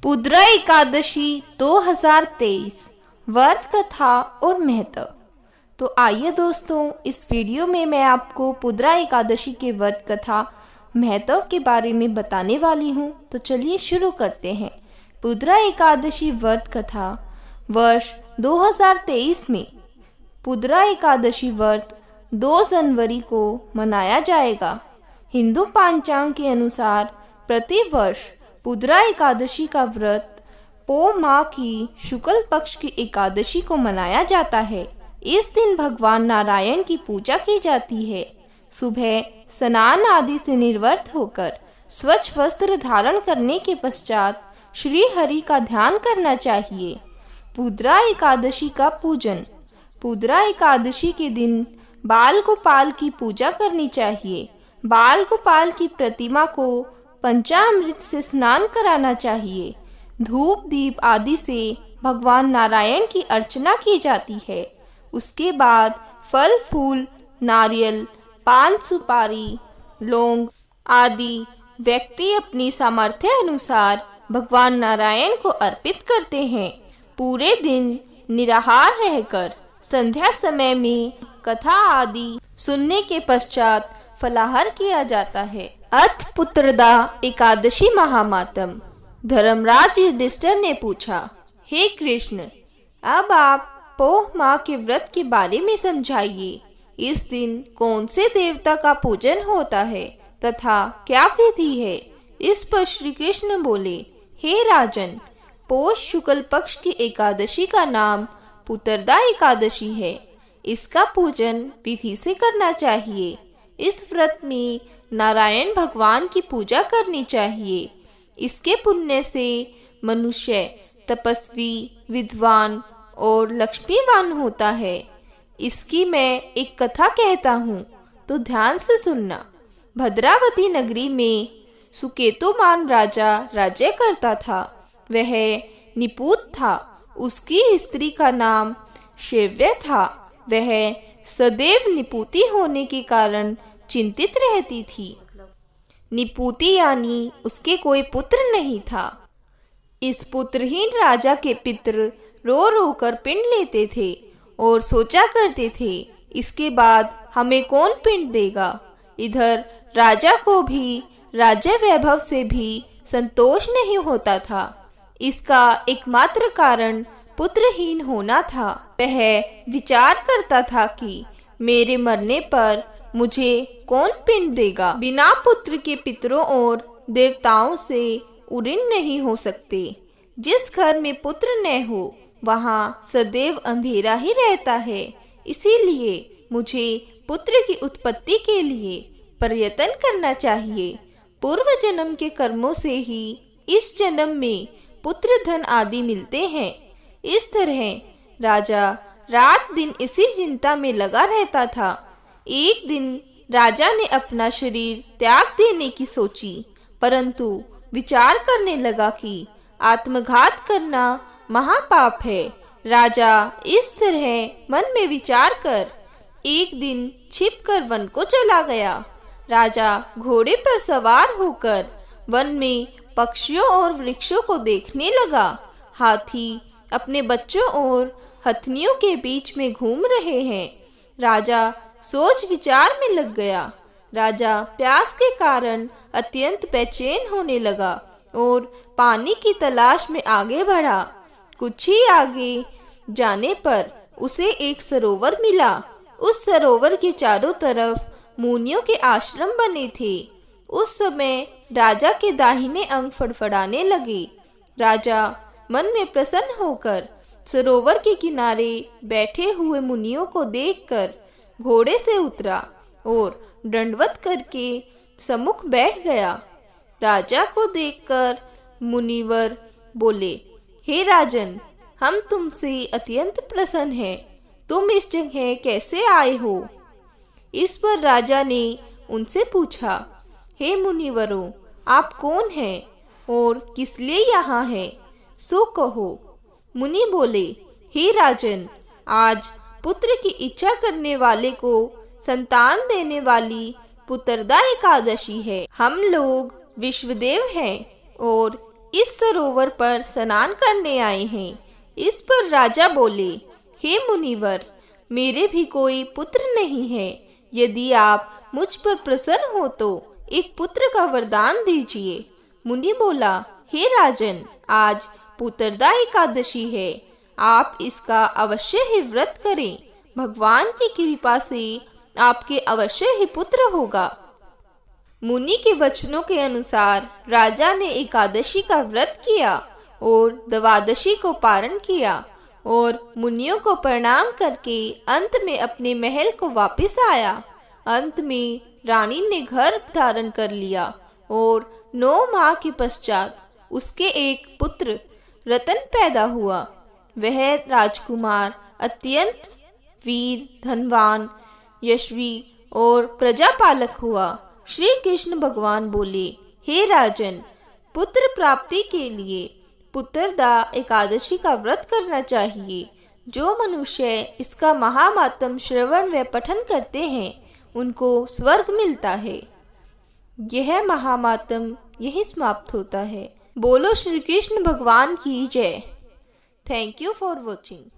पुद्रा एकादशी 2023 व्रत कथा और महत्व। तो आइए दोस्तों, इस वीडियो में मैं आपको पुद्रा एकादशी के व्रत कथा महत्व के बारे में बताने वाली हूँ। तो चलिए शुरू करते हैं। पुद्रा एकादशी व्रत कथा वर्ष 2023 में पुद्रा एकादशी व्रत 2 जनवरी को मनाया जाएगा। हिंदू पंचांग के अनुसार प्रति वर्ष पुद्रा एकादशी का व्रत पौ माह की शुक्ल पक्ष की एकादशी को मनाया जाता है। इस दिन भगवान नारायण की पूजा की जाती है। सुबह स्नान आदि से निर्वृत्त होकर स्वच्छ वस्त्र धारण करने के पश्चात श्री हरि का ध्यान करना चाहिए। पुद्रा एकादशी का पूजन। पुद्रा एकादशी के दिन बाल गोपाल की पूजा करनी चाहिए। बाल गोपाल की प्रतिमा को पंचामृत से स्नान कराना चाहिए। धूप दीप आदि से भगवान नारायण की अर्चना की जाती है। उसके बाद फल फूल, नारियल, पान सुपारी, लौंग आदि व्यक्ति अपनी सामर्थ्य अनुसार भगवान नारायण को अर्पित करते हैं। पूरे दिन निराहार रहकर संध्या समय में कथा आदि सुनने के पश्चात फलाहार किया जाता है। अथ पुत्रदा एकादशी महामातम। धर्मराज युधिष्ठिर ने पूछा, हे कृष्ण, अब आप पौष माह के व्रत के बारे में समझाइए। इस दिन कौन से देवता का पूजन होता है तथा क्या विधि है? इस पर श्री कृष्ण बोले, हे राजन, पौष शुक्ल पक्ष की एकादशी का नाम पुत्रदा एकादशी है। इसका पूजन विधि से करना चाहिए। इस व्रत में नारायण भगवान की पूजा करनी चाहिए। इसके पुण्य से मनुष्य तपस्वी, विद्वान और लक्ष्मीवान होता है। इसकी मैं एक कथा कहता हूँ, तो ध्यान से सुनना। भद्रावती नगरी में सुकेतुमान राजा राज्य करता था। वह निपुत था। उसकी स्त्री का नाम शैव्य था। वह सदैव निपुती होने के कारण चिंतित रहती थी। निपुती यानी उसके कोई पुत्र नहीं था। इस पुत्रहीन राजा के पितृ रो रो कर पिंड लेते थे और सोचा करते थे, इसके बाद हमें कौन पिंड देगा। इधर राजा को भी राज्य वैभव से भी संतोष नहीं होता था। इसका एकमात्र कारण पुत्रहीन होना था। वह विचार करता था कि मेरे मरने पर मुझे कौन पिंड देगा। बिना पुत्र के पितरों और देवताओं से उऋण नहीं हो सकते। जिस घर में पुत्र न हो वहाँ सदैव अंधेरा ही रहता है। इसीलिए मुझे पुत्र की उत्पत्ति के लिए प्रयत्न करना चाहिए। पूर्व जन्म के कर्मों से ही इस जन्म में पुत्र धन आदि मिलते हैं। इस तरह राजा रात दिन इसी चिंता में लगा रहता था। एक दिन राजा ने अपना शरीर त्याग देने की सोची, परंतु विचार करने लगा कि आत्मघात करना महापाप है। राजा इस तरह मन में विचार कर एक दिन छिपकर वन को चला गया। राजा घोड़े पर सवार होकर वन में पक्षियों और वृक्षों को देखने लगा। हाथी अपने बच्चों और हथनियों के बीच में घूम रहे हैं। राजा सोच विचार में लग गया। राजा प्यास के कारण अत्यंत बेचैन होने लगा और पानी की तलाश में आगे बढ़ा। कुछ ही आगे जाने पर उसे एक सरोवर मिला। उस सरोवर के चारों तरफ मुनियों के आश्रम बने थे। उस समय राजा के दाहिने अंग फड़फड़ाने लगे। राजा मन में प्रसन्न होकर सरोवर के किनारे बैठे हुए मुनियों को देखकर घोड़े से उतरा और दंडवत करके सम्मुख बैठ गया। राजा को देखकर मुनिवर बोले, हे राजन, हम तुमसे अत्यंत प्रसन्न हैं। तुम इस जगह कैसे आए हो? इस पर राजा ने उनसे पूछा, हे मुनिवरों, आप कौन हैं और किस लिए यहाँ हैं? सो कहो। मुनि बोले, हे राजन, आज पुत्र की इच्छा करने वाले को संतान देने वाली पुत्रदा एकादशी है। हम लोग विश्वदेव हैं और इस सरोवर पर स्नान करने आए हैं। इस पर राजा बोले, हे मुनिवर, मेरे भी कोई पुत्र नहीं है। यदि आप मुझ पर प्रसन्न हो तो एक पुत्र का वरदान दीजिए। मुनि बोला, हे राजन, आज पुत्रदा एकादशी है, आप इसका अवश्य ही व्रत करें। भगवान की कृपा से आपके अवश्य ही पुत्र होगा। मुनि के वचनों के अनुसार राजा ने एकादशी का व्रत किया और द्वादशी को पारण किया और मुनियों को प्रणाम करके अंत में अपने महल को वापस आया। अंत में रानी ने घर धारण कर लिया और 9 माह के पश्चात उसके एक पुत्र रतन पैदा हुआ। वह राजकुमार अत्यंत वीर, धनवान, यशस्वी और प्रजापालक हुआ। श्री कृष्ण भगवान बोले, हे राजन, पुत्र प्राप्ति के लिए पुत्रदा एकादशी का व्रत करना चाहिए। जो मनुष्य इसका महामातम श्रवण व पठन करते हैं उनको स्वर्ग मिलता है। यह महामातम यही समाप्त होता है। बोलो श्री कृष्ण भगवान की जय। Thank you for watching.